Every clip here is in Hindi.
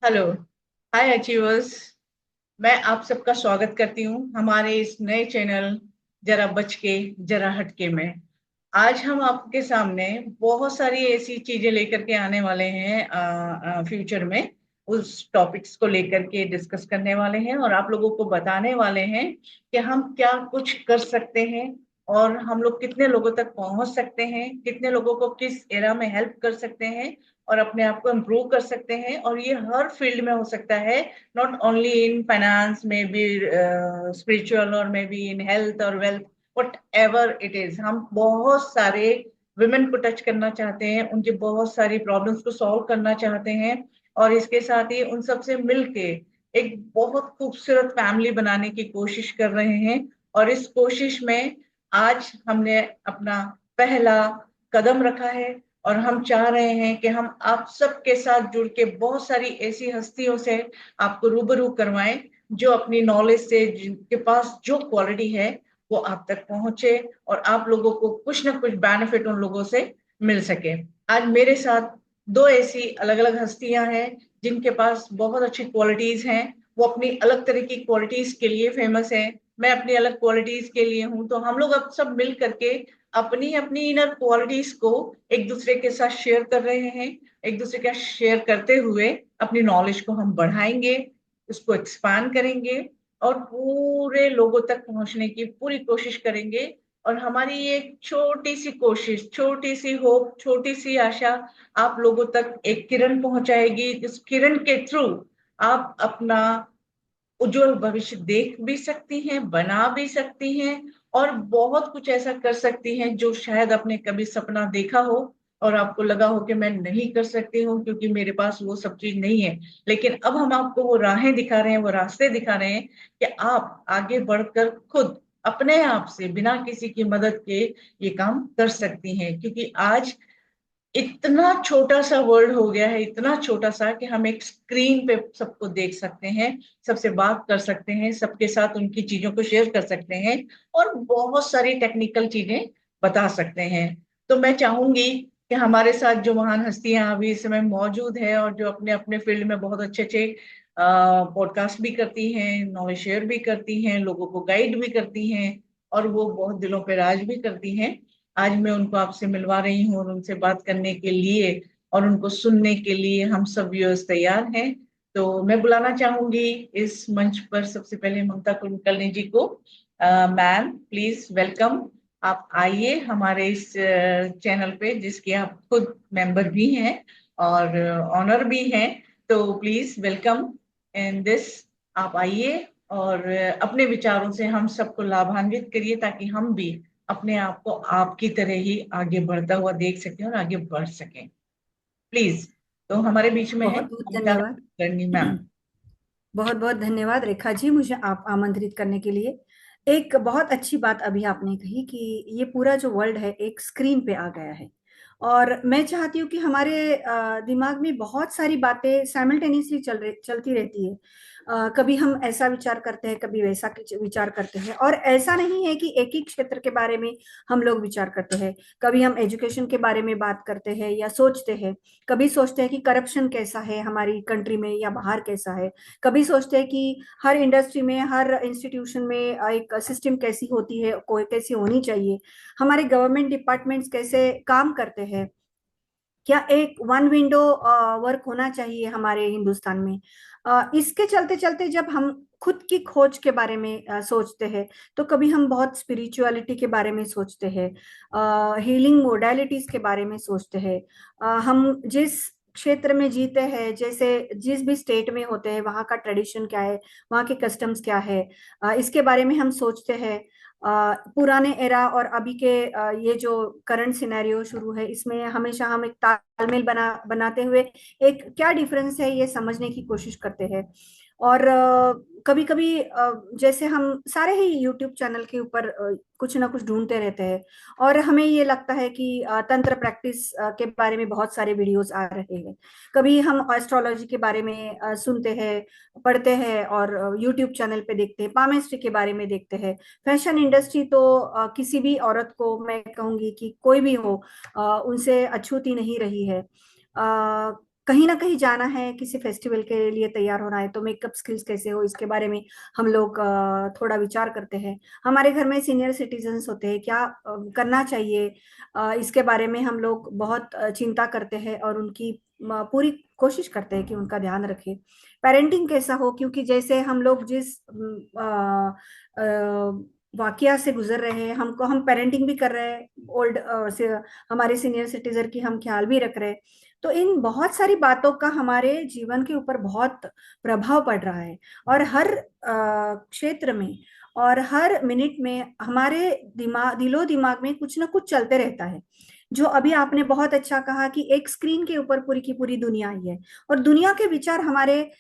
हेलो। हाय अचीवर्स। मैं आप सबका स्वागत करती हूँ हमारे इस नए चैनल जरा बच के जरा हटके में। आज हम आपके सामने बहुत सारी ऐसी चीजें लेकर के आने वाले हैं फ्यूचर में। उस टॉपिक्स को लेकर के डिस्कस करने वाले हैं और आप लोगों को बताने वाले हैं कि हम क्या कुछ कर सकते हैं और हम लोग कितने लोगों तक पहुंच सकते हैं, कितने लोगों को किस एरा में हेल्प कर सकते हैं और अपने आप को इम्प्रूव कर सकते हैं। और ये हर फील्ड में हो सकता है, नॉट ओनली इन फाइनेंस में भी, स्पिरिचुअल और मे बी इन हेल्थ और wealth, what ever it is. हम बहुत सारे वुमेन को टच करना चाहते हैं, उनकी बहुत सारी प्रॉब्लम्स को सॉल्व करना चाहते हैं और इसके साथ ही उन सबसे मिलके एक बहुत खूबसूरत फैमिली बनाने की कोशिश कर रहे हैं। और इस कोशिश में आज हमने अपना पहला कदम रखा है और हम चाह रहे हैं कि हम आप सबके साथ जुड़ के बहुत सारी ऐसी हस्तियों से आपको रूबरू करवाएं जो अपनी नॉलेज से, जिनके पास जो क्वालिटी है वो आप तक पहुंचे और आप लोगों को कुछ ना कुछ बेनिफिट उन लोगों से मिल सके। आज मेरे साथ दो ऐसी अलग अलग हस्तियां हैं जिनके पास बहुत अच्छी क्वालिटीज हैं। वो अपनी अलग तरह की क्वालिटीज के लिए फेमस है, मैं अपनी अलग क्वालिटीज के लिए हूं। तो हम लोग अब सब मिल करके अपनी अपनी इनर क्वालिटीज को एक दूसरे के साथ शेयर कर रहे हैं। एक दूसरे का शेयर करते हुए अपनी नॉलेज को हम बढ़ाएंगे, उसको एक्सपांड करेंगे और पूरे लोगों तक पहुंचने की पूरी कोशिश करेंगे। और हमारी ये छोटी सी कोशिश, छोटी सी होप, छोटी सी आशा आप लोगों तक एक किरण पहुंचाएगी। इस किरण के थ्रू आप अपना उज्जवल भविष्य देख भी सकती हैं, बना भी सकती हैं और बहुत कुछ ऐसा कर सकती हैं जो शायद आपने कभी सपना देखा हो और आपको लगा हो कि मैं नहीं कर सकती हूँ क्योंकि मेरे पास वो सब चीज नहीं है। लेकिन अब हम आपको वो राहें दिखा रहे हैं, वो रास्ते दिखा रहे हैं कि आप आगे बढ़कर खुद अपने आप से बिना किसी की मदद के ये काम कर सकती हैं। क्योंकि आज इतना छोटा सा वर्ल्ड हो गया है, इतना छोटा सा कि हम एक स्क्रीन पे सबको देख सकते हैं, सबसे बात कर सकते हैं, सबके साथ उनकी चीजों को शेयर कर सकते हैं और बहुत सारी टेक्निकल चीजें बता सकते हैं। तो मैं चाहूंगी कि हमारे साथ जो महान हस्तियां अभी इस समय मौजूद है और जो अपने अपने फील्ड में बहुत अच्छे अच्छे पॉडकास्ट भी करती हैं, नॉलेज शेयर भी करती हैं, लोगों को गाइड भी करती हैं और वो बहुत दिलों पे राज भी करती हैं, आज मैं उनको आपसे मिलवा रही हूँ। और उनसे बात करने के लिए और उनको सुनने के लिए हम सब व्यूअर्स तैयार हैं। तो मैं बुलाना चाहूंगी इस मंच पर सबसे पहले ममता कुलकर्णी जी को। Ma'am please welcome. आप आइए हमारे इस चैनल पे जिसके आप खुद मेंबर भी हैं और ऑनर भी हैं। तो प्लीज वेलकम इन दिस। आप आइए और अपने विचारों से हम सबको लाभान्वित करिए ताकि हम भी अपने आप को आपकी तरह ही आगे बढ़ता हुआ देख सकें और आगे बढ़ सकें। प्लीज। तो हमारे बीच में है बहुत बहुत ममता धन्यवाद। कुलकर्णी मैम। बहुत बहुत धन्यवाद रेखा जी, मुझे आप आमंत्रित करने के लिए। एक बहुत अच्छी बात अभी आपने कही कि ये पूरा जो वर्ल्ड है एक स्क्रीन पे आ गया है। और मैं चाहती हूँ कि हमारे दिमाग में बहुत सारी बातें साइमल्टेनियसली चलती रहती है। कभी हम ऐसा विचार करते हैं, कभी वैसा विचार करते हैं, और ऐसा नहीं है कि एक ही क्षेत्र के बारे में हम लोग विचार करते हैं। कभी हम एजुकेशन के बारे में बात करते हैं या सोचते हैं। कभी सोचते हैं कि करप्शन कैसा है हमारी कंट्री में या बाहर कैसा है। कभी सोचते हैं कि हर इंडस्ट्री में, हर इंस्टीट्यूशन में एक सिस्टम कैसी होती है, कोई कैसी होनी चाहिए, हमारे गवर्नमेंट डिपार्टमेंट्स कैसे काम करते हैं, क्या एक वन विंडो वर्क होना चाहिए हमारे हिंदुस्तान में। इसके चलते चलते जब हम खुद की खोज के बारे में सोचते हैं, तो कभी हम बहुत स्पिरिचुअलिटी के बारे में सोचते हैं, हीलिंग मोडालिटीज के बारे में सोचते हैं। हम जिस क्षेत्र में जीते हैं, जैसे जिस भी स्टेट में होते हैं, वहाँ का ट्रेडिशन क्या है, वहाँ के कस्टम्स क्या है, इसके बारे में हम सोचते हैं। पुराने एरा और अभी के ये जो करंट सिनेरियो शुरू है, इसमें हमेशा हम एक तालमेल बनाते हुए एक क्या डिफरेंस है ये समझने की कोशिश करते हैं। और कभी कभी जैसे हम सारे ही यूट्यूब चैनल के ऊपर कुछ ना कुछ ढूंढते रहते हैं, और हमें ये लगता है कि तंत्र प्रैक्टिस के बारे में बहुत सारे वीडियोस आ रहे हैं। कभी हम एस्ट्रोलॉजी के बारे में सुनते हैं, पढ़ते हैं और यूट्यूब चैनल पे देखते हैं, पामेस्ट्री के बारे में देखते हैं। फैशन इंडस्ट्री तो किसी भी औरत को मैं कहूंगी कि कोई भी हो, उनसे अछूती नहीं रही है। कहीं ना कहीं जाना है, किसी फेस्टिवल के लिए तैयार होना है, तो मेकअप स्किल्स कैसे हो इसके बारे में हम लोग थोड़ा विचार करते हैं। हमारे घर में सीनियर सिटीजन्स होते हैं, क्या करना चाहिए, इसके बारे में हम लोग बहुत चिंता करते हैं और उनकी पूरी कोशिश करते हैं कि उनका ध्यान रखें। पेरेंटिंग कैसा हो, क्योंकि जैसे हम लोग जिस वाकया से गुजर रहे हैं, हमको हम पेरेंटिंग भी कर रहे हैं, ओल्ड से हमारे सीनियर सिटीजन की हम ख्याल भी रख रहे हैं। तो इन बहुत सारी बातों का हमारे जीवन के ऊपर बहुत प्रभाव पड़ रहा है। और हर क्षेत्र में और हर मिनट में हमारे दिलो दिमाग में कुछ ना कुछ चलते रहता है। जो अभी आपने बहुत अच्छा कहा कि एक स्क्रीन के ऊपर पूरी की पूरी दुनिया आई है, और दुनिया के विचार हमारे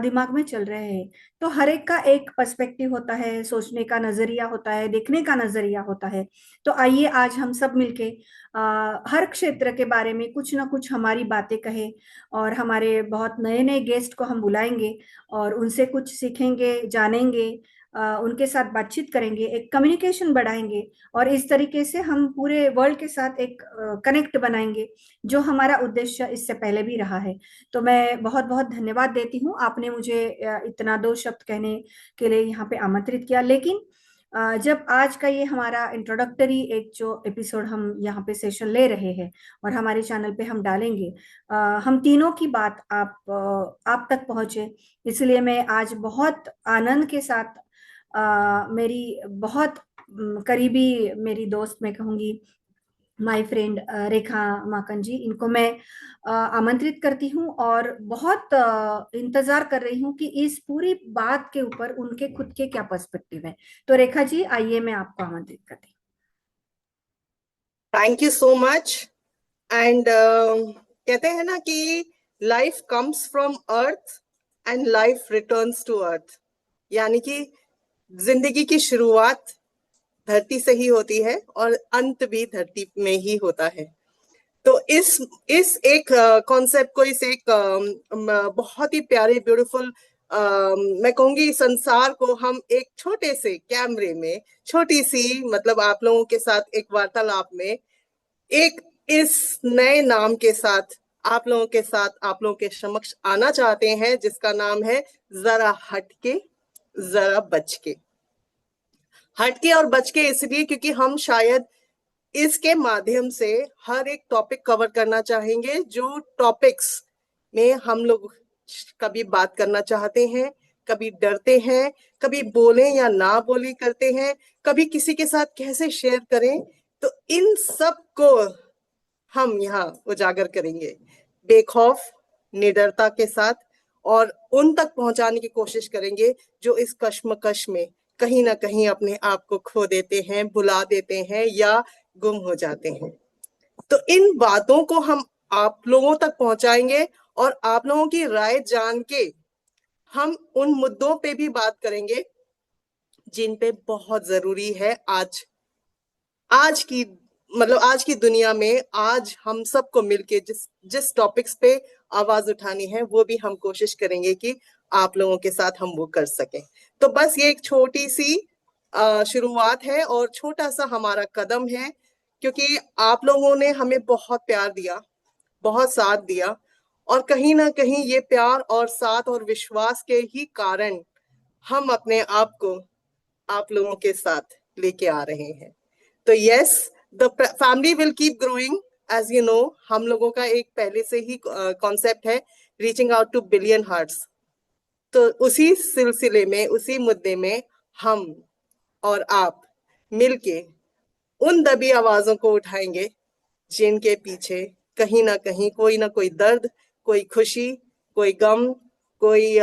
दिमाग में चल रहे हैं। तो हर एक का एक पर्सपेक्टिव होता है, सोचने का नजरिया होता है, देखने का नजरिया होता है। तो आइए आज हम सब मिलके हर क्षेत्र के बारे में कुछ ना कुछ हमारी बातें कहें, और हमारे बहुत नए नए गेस्ट को हम बुलाएंगे और उनसे कुछ सीखेंगे, जानेंगे, उनके साथ बातचीत करेंगे, एक कम्युनिकेशन बढ़ाएंगे, और इस तरीके से हम पूरे वर्ल्ड के साथ एक कनेक्ट बनाएंगे, जो हमारा उद्देश्य इससे पहले भी रहा है। तो मैं बहुत बहुत धन्यवाद देती हूँ, आपने मुझे इतना दो शब्द कहने के लिए यहाँ पे आमंत्रित किया। लेकिन जब आज का ये हमारा इंट्रोडक्टरी एक जो एपिसोड हम यहाँ पे सेशन ले रहे हैं और हमारे चैनल पे हम डालेंगे, हम तीनों की बात आप तक पहुंचे, इसलिए मैं आज बहुत आनंद के साथ मेरी बहुत करीबी मेरी दोस्त मैं कहूंगी, माय फ्रेंड रेखा माकन जी, इनको मैं आमंत्रित करती हूँ और बहुत इंतजार कर रही हूँ कि इस पूरी बात के ऊपर उनके खुद के क्या पर्सपेक्टिव है। तो रेखा जी, आइए, मैं आपको आमंत्रित करती हूँ। Thank you so much. And कहते हैं ना कि life comes from earth and life returns to earth, यानी कि जिंदगी की शुरुआत धरती से ही होती है और अंत भी धरती में ही होता है। तो इस एक कॉन्सेप्ट को, इस एक बहुत ही प्यारे ब्यूटीफुल मैं कहूंगी संसार को हम एक छोटे से कैमरे में, छोटी सी मतलब आप लोगों के साथ एक वार्तालाप में, एक इस नए नाम के साथ आप लोगों के साथ, आप लोगों के समक्ष आना चाहते हैं, जिसका नाम है जरा हटके जरा बचके। हटके और बचके इसलिए क्योंकि हम शायद इसके माध्यम से हर एक टॉपिक कवर करना चाहेंगे, जो टॉपिक्स में हम लोग कभी बात करना चाहते हैं, कभी डरते हैं, कभी बोले या ना बोले करते हैं, कभी किसी के साथ कैसे शेयर करें। तो इन सब को हम यहाँ उजागर करेंगे बेखौफ, निडरता के साथ, और उन तक पहुंचाने की कोशिश करेंगे जो इस कश्मकश में कहीं ना कहीं अपने आप को खो देते हैं, भुला देते हैं या गुम हो जाते हैं। तो इन बातों को हम आप लोगों तक पहुंचाएंगे और आप लोगों की राय जान के हम उन मुद्दों पे भी बात करेंगे जिन पे बहुत जरूरी है आज की मतलब आज की दुनिया में, आज हम सबको मिलके जिस जिस टॉपिक्स पे आवाज उठानी है वो भी हम कोशिश करेंगे कि आप लोगों के साथ हम वो कर सकें। तो बस ये एक छोटी सी शुरुआत है और छोटा सा हमारा कदम है, क्योंकि आप लोगों ने हमें बहुत प्यार दिया, बहुत साथ दिया, और कहीं ना कहीं ये प्यार और साथ और विश्वास के ही कारण हम अपने आप को आप लोगों के साथ लेके आ रहे हैं। तो yes, the family will keep growing, as you know. हम लोगों का एक पहले से ही कॉन्सेप्ट है, reaching out to billion hearts. तो उसी सिलसिले में, उसी मुद्दे में हम और आप मिलके उन दबी आवाजों को उठाएंगे जिनके पीछे कहीं ना कोई दर्द, कोई खुशी, कोई गम, कोई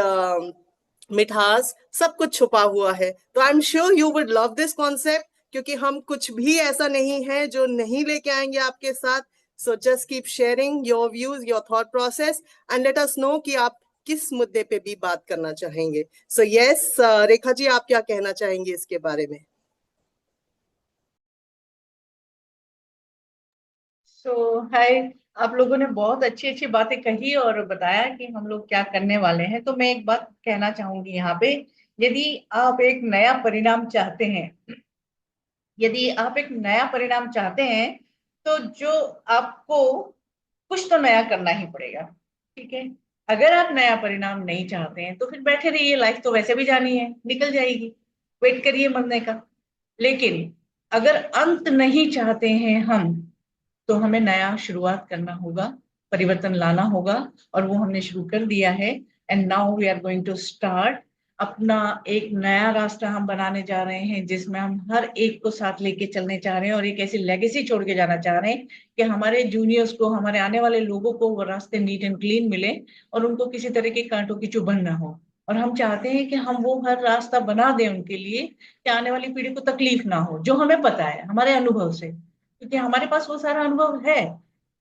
मिठास, सब कुछ छुपा हुआ है। तो I am sure you would love this concept, क्योंकि हम कुछ भी ऐसा नहीं है जो नहीं लेके आएंगे आपके साथ। So just keep sharing your views, your thought process, and let us know कि आप किस मुद्दे पे भी बात करना चाहेंगे। सो यस, रेखा जी, आप क्या कहना चाहेंगे इसके बारे में? हाय, आप लोगों ने बहुत अच्छी अच्छी बातें कही और बताया कि हम लोग क्या करने वाले हैं। तो मैं एक बात कहना चाहूंगी यहाँ पे, यदि आप एक नया परिणाम चाहते हैं, यदि आप एक नया परिणाम चाहते हैं, तो जो आपको कुछ तो नया करना ही पड़ेगा। ठीक है। अगर आप नया परिणाम नहीं चाहते हैं तो फिर बैठे रहिए, लाइफ तो वैसे भी जानी है, निकल जाएगी। वेट करिए मरने का। लेकिन अगर अंत नहीं चाहते हैं हम, तो हमें नया शुरुआत करना होगा, परिवर्तन लाना होगा। और वो हमने शुरू कर दिया है। And now we are going to start अपना एक नया रास्ता हम बनाने जा रहे हैं, जिसमें हम हर एक को साथ लेके चलने चाह रहे हैं और एक ऐसी लेगेसी छोड़ के जाना चाह रहे हैं कि हमारे जूनियर्स को, हमारे आने वाले लोगों को वो रास्ते नीट एंड क्लीन मिले और उनको किसी तरह के कांटों की चुभन ना हो। और हम चाहते हैं कि हम वो हर रास्ता बना दें उनके लिए कि आने वाली पीढ़ी को तकलीफ ना हो, जो हमें पता है हमारे अनुभव से, क्योंकि हमारे पास वो सारा अनुभव है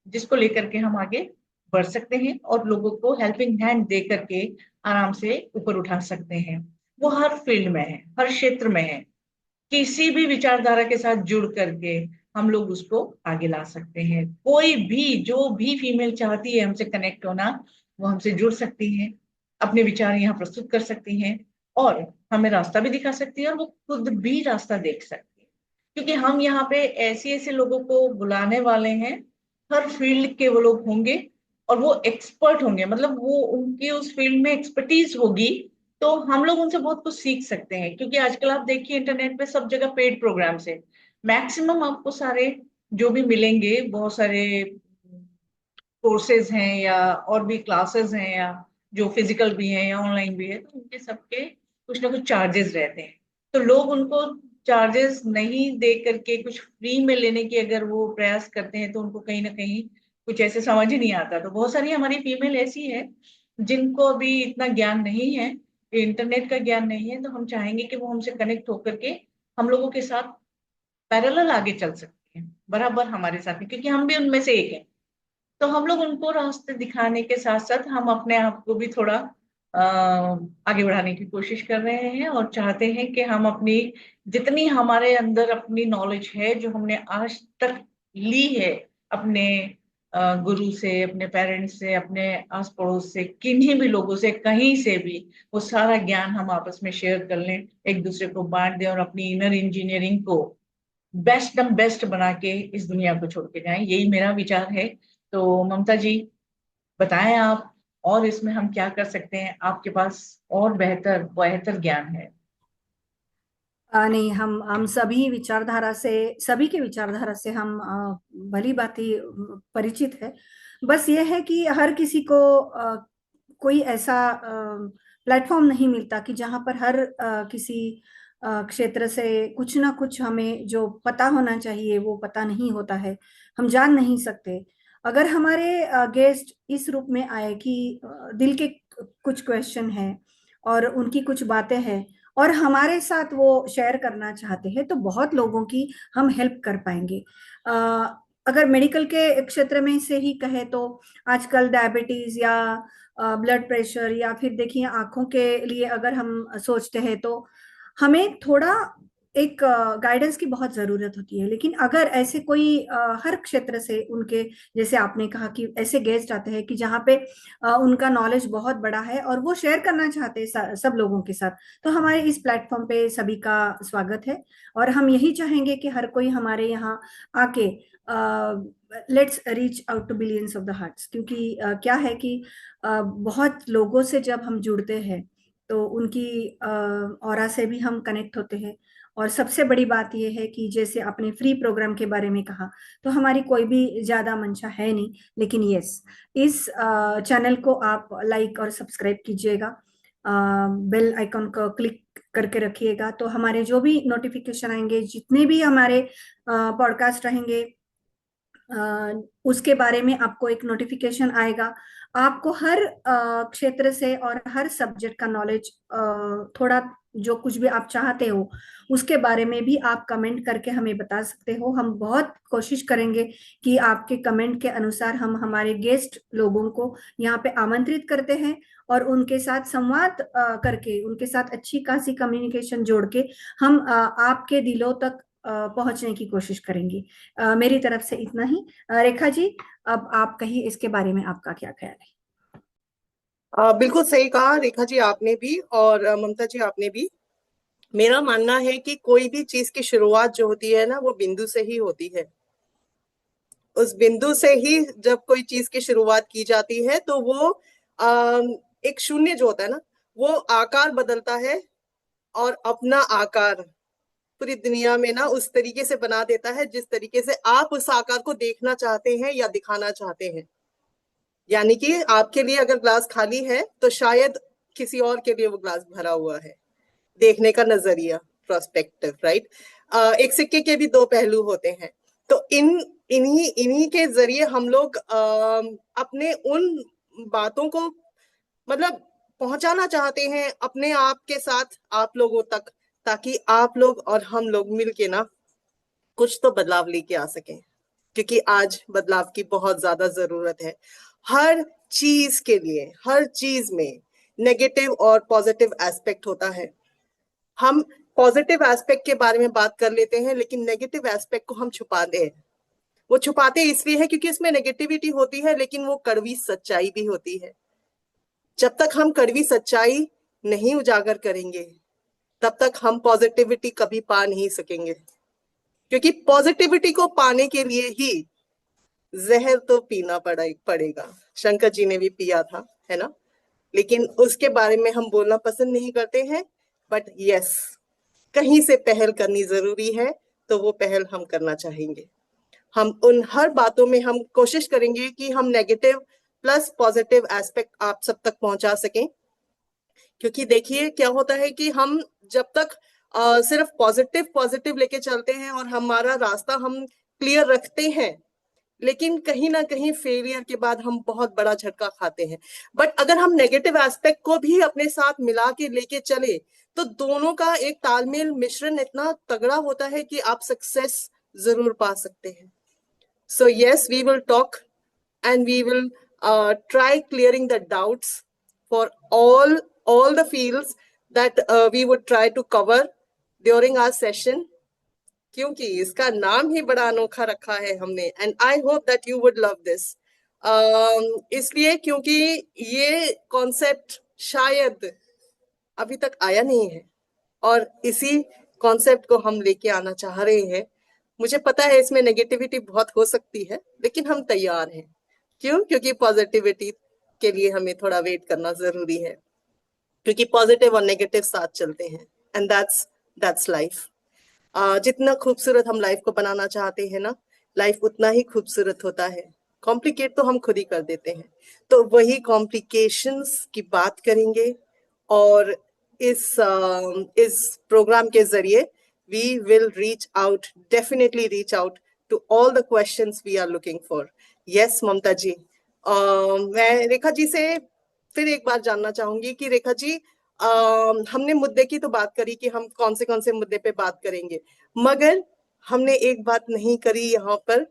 जिसको लेकर के हम आगे बढ़ सकते हैं और लोगों को हेल्पिंग हैंड दे करके आराम से ऊपर उठा सकते हैं। वो हर फील्ड में है, हर क्षेत्र में है। किसी भी विचारधारा के साथ जुड़ करके हम लोग उसको आगे ला सकते हैं। कोई भी, जो भी फीमेल चाहती है हमसे कनेक्ट होना, वो हमसे जुड़ सकती है, अपने विचार यहाँ प्रस्तुत कर सकती हैं और हमें रास्ता भी दिखा सकती है और वो खुद भी रास्ता देख सकती है। क्योंकि हम यहाँ पे ऐसे ऐसे लोगों को बुलाने वाले हैं, हर फील्ड के वो लोग होंगे और वो एक्सपर्ट होंगे, मतलब वो उनके उस फील्ड में एक्सपर्टीज होगी। तो हम लोग उनसे बहुत कुछ सीख सकते हैं, क्योंकि आजकल आप देखिए इंटरनेट पे सब जगह पेड प्रोग्राम है। मैक्सिमम आपको सारे जो भी मिलेंगे, बहुत सारे कोर्सेज हैं या और भी क्लासेस हैं, या जो फिजिकल भी हैं या ऑनलाइन भी है, तो उनके सबके कुछ ना कुछ चार्जेस रहते हैं। तो लोग उनको चार्जेस नहीं दे करके कुछ फ्री में लेने की अगर वो प्रयास करते हैं, तो उनको कहीं ना कहीं कुछ ऐसे समझ ही नहीं आता। तो बहुत सारी हमारी फीमेल ऐसी है जिनको अभी इतना ज्ञान नहीं है, इंटरनेट का ज्ञान नहीं है। तो हम चाहेंगे कि वो हमसे कनेक्ट होकर के हम लोगों के साथ पैरेलल आगे चल सकते हैं, बराबर हमारे साथ में, क्योंकि हम भी उनमें से एक हैं। तो हम लोग उनको रास्ते दिखाने के साथ साथ हम अपने आप को भी थोड़ा आगे बढ़ाने की कोशिश कर रहे हैं और चाहते हैं कि हम अपनी, जितनी हमारे अंदर अपनी नॉलेज है जो हमने आज तक ली है अपने गुरु से, अपने पेरेंट्स से, अपने आस पड़ोस से, किन्हीं भी लोगों से, कहीं से भी, वो सारा ज्ञान हम आपस में शेयर कर लें, एक दूसरे को बांट दें और अपनी इनर इंजीनियरिंग को बेस्ट बेस्ट बना के इस दुनिया को छोड़ के जाएं। यही मेरा विचार है। तो ममता जी, बताएं आप, और इसमें हम क्या कर सकते हैं? आपके पास और बेहतर बेहतर ज्ञान है। नहीं, हम सभी के विचारधारा से हम भली भांति परिचित है। बस ये है कि हर किसी को कोई ऐसा प्लेटफॉर्म नहीं मिलता कि जहां पर हर किसी क्षेत्र से कुछ ना कुछ हमें जो पता होना चाहिए वो पता नहीं होता है, हम जान नहीं सकते। अगर हमारे गेस्ट इस रूप में आए कि दिल के कुछ क्वेश्चन है और उनकी कुछ बातें हैं और हमारे साथ वो शेयर करना चाहते हैं, तो बहुत लोगों की हम हेल्प कर पाएंगे। अ, अगर मेडिकल के क्षेत्र में से ही कहे तो आजकल डायबिटीज या ब्लड प्रेशर या फिर देखिए आंखों के लिए अगर हम सोचते हैं तो हमें थोड़ा एक गाइडेंस की बहुत जरूरत होती है। लेकिन अगर ऐसे कोई हर क्षेत्र से उनके, जैसे आपने कहा कि ऐसे गेस्ट आते हैं कि जहाँ पे उनका नॉलेज बहुत बड़ा है और वो शेयर करना चाहते हैं सब लोगों के साथ, तो हमारे इस प्लेटफॉर्म पे सभी का स्वागत है। और हम यही चाहेंगे कि हर कोई हमारे यहाँ आके let's reach out to billions of the hearts. क्योंकि क्या है कि बहुत लोगों से जब हम जुड़ते हैं तो उनकी ऑरा से भी हम कनेक्ट होते हैं। और सबसे बड़ी बात यह है कि जैसे आपने फ्री प्रोग्राम के बारे में कहा, तो हमारी कोई भी ज्यादा मंशा है नहीं, लेकिन यस, इस चैनल को आप लाइक और सब्सक्राइब कीजिएगा, बेल आइकन को क्लिक करके रखिएगा, तो हमारे जो भी नोटिफिकेशन आएंगे, जितने भी हमारे पॉडकास्ट रहेंगे, उसके बारे में आपको एक नोटिफिकेशन आएगा। आपको हर क्षेत्र से और हर सब्जेक्ट का नॉलेज, थोड़ा जो कुछ भी आप चाहते हो उसके बारे में भी आप कमेंट करके हमें बता सकते हो। हम बहुत कोशिश करेंगे कि आपके कमेंट के अनुसार हम हमारे गेस्ट लोगों को यहाँ पे आमंत्रित करते हैं और उनके साथ संवाद करके, उनके साथ अच्छी खासी कम्युनिकेशन जोड़ के हम आपके दिलों तक पहुंचने की कोशिश करेंगे। मेरी तरफ से इतना ही। रेखा जी, अब आप कहिए इसके बारे में आपका क्या ख्याल है? बिल्कुल सही कहा रेखा जी आपने भी, और ममता जी आपने भी। मेरा मानना है कि कोई भी चीज की शुरुआत जो होती है ना, वो बिंदु से ही होती है। उस बिंदु से ही जब कोई चीज की शुरुआत की जाती है तो वो एक शून्य जो होता है ना, वो आकार बदलता है और अपना आकार पूरी दुनिया में ना उस तरीके से बना देता है जिस तरीके से आप उस आकार को देखना चाहते हैं या दिखाना चाहते हैं। यानी कि आपके लिए अगर ग्लास खाली है तो शायद किसी और के लिए वो ग्लास भरा हुआ है। देखने का नजरिया, प्रोस्पेक्टिव, राइट। एक सिक्के के भी दो पहलू होते हैं। तो इन्हीं इन्हीं के जरिए हम लोग अपने उन बातों को मतलब पहुंचाना चाहते हैं अपने आप के साथ आप लोगों तक, ताकि आप लोग और हम लोग मिलके ना कुछ तो बदलाव लेके आ सकें, क्योंकि आज बदलाव की बहुत ज्यादा जरूरत है। हर चीज के लिए, हर चीज में नेगेटिव और पॉजिटिव एस्पेक्ट होता है। हम पॉजिटिव एस्पेक्ट के बारे में बात कर लेते हैं, लेकिन नेगेटिव एस्पेक्ट को हम छुपाते हैं। वो छुपाते इसलिए है क्योंकि इसमें नेगेटिविटी होती है, लेकिन वो कड़वी सच्चाई भी होती है। जब तक हम कड़वी सच्चाई नहीं उजागर करेंगे तब तक हम पॉजिटिविटी कभी पा नहीं सकेंगे, क्योंकि पॉजिटिविटी को पाने के लिए ही जहर तो पीना पड़ेगा। शंकर जी ने भी पिया था, है ना। लेकिन उसके बारे में हम बोलना पसंद नहीं करते हैं। बट यस, कहीं से पहल करनी जरूरी है, तो वो पहल हम करना चाहेंगे। हम उन हर बातों में हम कोशिश करेंगे कि हम नेगेटिव प्लस पॉजिटिव एस्पेक्ट आप सब तक पहुंचा सकें। क्योंकि देखिए क्या होता है कि हम जब तक सिर्फ पॉजिटिव पॉजिटिव लेके चलते हैं और हमारा रास्ता हम क्लियर रखते हैं, लेकिन कहीं ना कहीं फेलियर के बाद हम बहुत बड़ा झटका खाते हैं। बट अगर हम नेगेटिव एस्पेक्ट को भी अपने साथ मिला के लेके चले तो दोनों का एक तालमेल मिश्रण इतना तगड़ा होता है कि आप सक्सेस जरूर पा सकते हैं। So yes, we will talk and we will try clearing the doubts for all the fields that we would try to cover during our session, क्योंकि इसका नाम ही बड़ा अनोखा रखा है हमने। And I hope that you would love this, इसलिए क्योंकि ये कॉन्सेप्ट शायद अभी तक आया नहीं है और इसी कॉन्सेप्ट को हम लेके आना चाह रहे हैं। मुझे पता है इसमें नेगेटिविटी बहुत हो सकती है, लेकिन हम तैयार हैं। क्यों? क्योंकि पॉजिटिविटी के लिए हमें थोड़ा वेट करना जरूरी है, क्योंकि पॉजिटिव और नेगेटिव साथ चलते हैं। And that's life. जितना खूबसूरत हम लाइफ को बनाना चाहते हैं ना, लाइफ उतना ही खूबसूरत होता है। कॉम्प्लिकेट तो हम खुद ही कर देते हैं। तो वही कॉम्प्लिकेशंस की बात करेंगे और इस प्रोग्राम के जरिए we will definitely reach out to all the questions we are looking for. Yes Mamta ji, मैं रेखा जी से फिर एक बार जानना चाहूंगी कि रेखा जी, हमने मुद्दे की तो बात करी कि हम कौन से मुद्दे पे बात करेंगे, मगर हमने एक बात नहीं करी यहाँ पर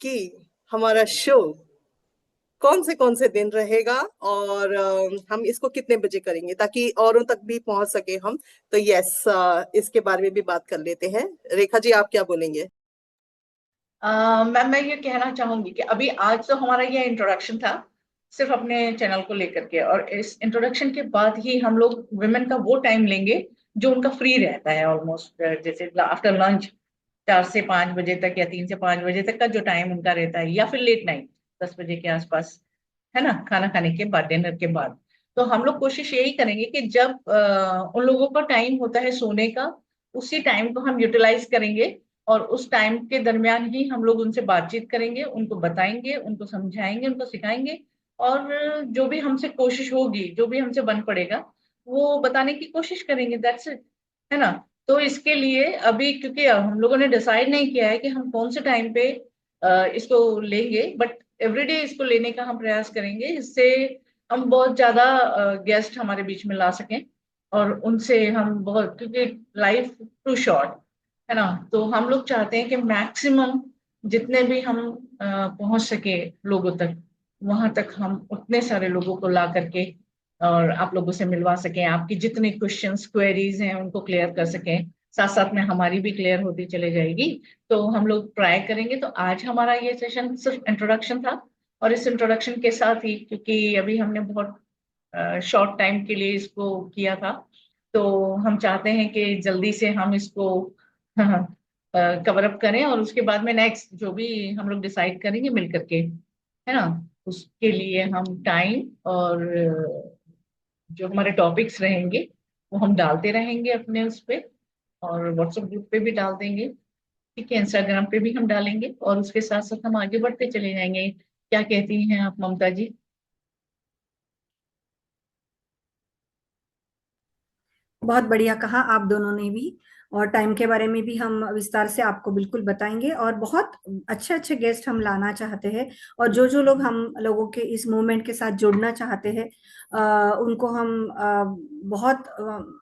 कि हमारा शो कौन से दिन रहेगा और हम इसको कितने बजे करेंगे ताकि औरों तक भी पहुंच सके हम। तो यस, इसके बारे में भी बात कर लेते हैं। रेखा जी, आप क्या बोलेंगे? मैं ये कहना चाहूंगी कि अभी आज तो हमारा ये इंट्रोडक्शन था सिर्फ अपने चैनल को लेकर के, और इस इंट्रोडक्शन के बाद ही हम लोग वुमेन का वो टाइम लेंगे जो उनका फ्री रहता है ऑलमोस्ट, जैसे आफ्टर लंच 4 से 5 बजे तक या 3 से 5 बजे तक का जो टाइम उनका रहता है, या फिर लेट नाइट 10 बजे के आसपास, है ना, खाना खाने के बाद, डिनर के बाद। तो हम लोग कोशिश यही करेंगे कि जब उन लोगों का टाइम होता है सोने का, उसी टाइम को हम यूटिलाइज करेंगे और उस टाइम के दरमियान ही हम लोग उनसे बातचीत करेंगे, उनको बताएंगे, उनको समझाएंगे, उनको सिखाएंगे, और जो भी हमसे कोशिश होगी, जो भी हमसे बन पड़ेगा, वो बताने की कोशिश करेंगे। दैट्स इट, है ना। तो इसके लिए अभी क्योंकि हम लोगों ने डिसाइड नहीं किया है कि हम कौन से टाइम पे इसको लेंगे, बट एवरीडे इसको लेने का हम प्रयास करेंगे, जिससे हम बहुत ज्यादा गेस्ट हमारे बीच में ला सकें और उनसे हम बहुत, क्योंकि लाइफ टू शॉर्ट, है ना। तो हम लोग चाहते हैं कि मैक्सिमम जितने भी हम पहुंच सके लोगों तक, वहां तक हम उतने सारे लोगों को ला करके और आप लोगों से मिलवा सकें, आपकी जितनी क्वेश्चंस क्वेरीज हैं उनको क्लियर कर सकें, साथ साथ में हमारी भी क्लियर होती चले जाएगी। तो हम लोग ट्राई करेंगे। तो आज हमारा ये सेशन सिर्फ इंट्रोडक्शन था, और इस इंट्रोडक्शन के साथ ही, क्योंकि अभी हमने बहुत शॉर्ट टाइम के लिए इसको किया था, तो हम चाहते हैं कि जल्दी से हम इसको कवर अप करें, और उसके बाद में नेक्स्ट जो भी हम लोग डिसाइड करेंगे मिल करके, है ना, उसके लिए हम टाइम और जो हमारे टॉपिक्स रहेंगे वो हम डालते रहेंगे अपने उस पे, और व्हाट्सएप ग्रुप पे भी डाल देंगे, ठीक है, इंस्टाग्राम पे भी हम डालेंगे, और उसके साथ साथ हम आगे बढ़ते चले जाएंगे। क्या कहती हैं आप ममता जी? बहुत बढ़िया कहा आप दोनों ने भी। और टाइम के बारे में भी हम विस्तार से आपको बिल्कुल बताएंगे, और बहुत अच्छे अच्छे गेस्ट हम लाना चाहते हैं। और जो जो लोग हम लोगों के इस मूवमेंट के साथ जुड़ना चाहते हैं, उनको हम बहुत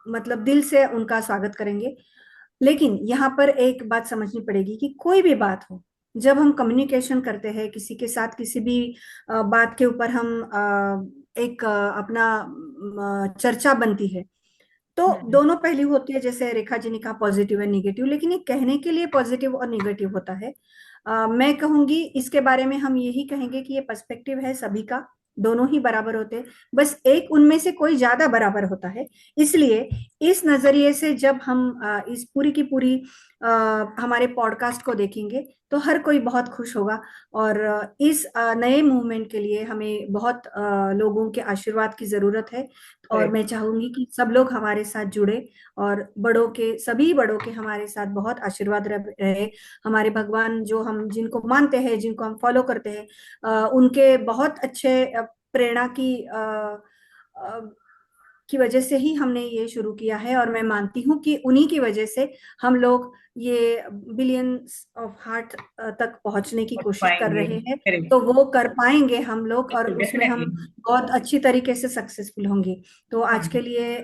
मतलब दिल से उनका स्वागत करेंगे। लेकिन यहाँ पर एक बात समझनी पड़ेगी कि कोई भी बात हो, जब हम कम्युनिकेशन करते हैं किसी के साथ, किसी भी बात के ऊपर हम एक अपना चर्चा बनती है, तो हम्म। दोनों पहलू होते हैं। जैसे रेखा जी ने कहा पॉजिटिव एंड निगेटिव, लेकिन ये कहने के लिए पॉजिटिव और निगेटिव होता है। मैं कहूंगी इसके बारे में हम यही कहेंगे कि ये पर्सपेक्टिव है सभी का, दोनों ही बराबर होते हैं, बस एक उनमें से कोई ज्यादा बराबर होता है। इसलिए इस नजरिए से जब हम इस पूरी की पूरी हमारे पॉडकास्ट को देखेंगे, तो हर कोई बहुत खुश होगा। और इस नए मूवमेंट के लिए हमें बहुत लोगों के आशीर्वाद की जरूरत है। और करेक्ट। मैं चाहूंगी कि सब लोग हमारे साथ जुड़े, और बड़ों के, सभी बड़ों के हमारे साथ बहुत आशीर्वाद रहे। हमारे भगवान जो हम जिनको मानते हैं, जिनको हम फॉलो करते हैं, उनके बहुत अच्छे प्रेरणा की वजह से ही हमने ये शुरू किया है। और मैं मानती हूँ कि उन्हीं की वजह से हम लोग ये बिलियंस ऑफ हार्ट तक पहुंचने की पहुंच कोशिश कर पाएंगे। रहे हैं। करेक्ट। तो वो कर पाएंगे हम लोग, और बिल्कुल, उसमें हम डेफिनेटली। बहुत अच्छी तरीके से सक्सेसफुल होंगे। तो आज के हाँ। लिए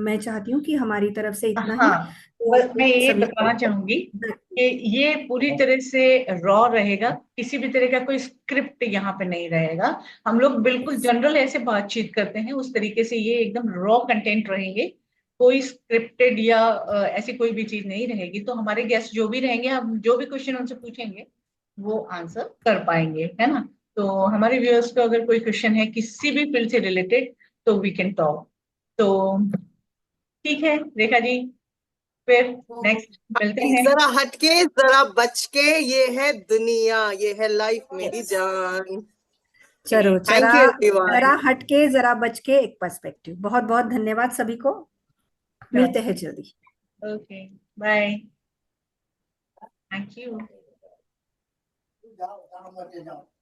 मैं चाहती हूँ कि हमारी तरफ से इतना ही। हाँ, बस मैं तो ये सभी बताना को चाहूंगी कि ये पूरी तरह से रॉ रहेगा, किसी भी तरह का कोई स्क्रिप्ट यहाँ पे नहीं रहेगा। हम लोग बिल्कुल यस, जनरल ऐसे बातचीत करते हैं उस तरीके से, ये एकदम रॉ कंटेंट रहेंगे। कोई स्क्रिप्टेड या ऐसी कोई भी चीज नहीं रहेगी। तो हमारे गेस्ट जो भी रहेंगे, हम जो भी क्वेश्चन उनसे पूछेंगे वो आंसर कर पाएंगे, है ना। तो हमारे व्यूअर्स को अगर कोई क्वेश्चन है किसी भी फील्ड से रिलेटेड, तो वी कैन टॉक। तो ठीक है रेखा जी, फिर नेक्स्ट मिलते हैं। जरा हटके जरा बच के, ये है दुनिया, ये है लाइफ मेरी यस। जान। चलो, जरा थैंक यू जरा एवरीवन। हटके जरा बच के एक पर्सपेक्टिव। बहुत बहुत धन्यवाद सभी को। मिलते हैं जल्दी। Okay, bye. Thank you.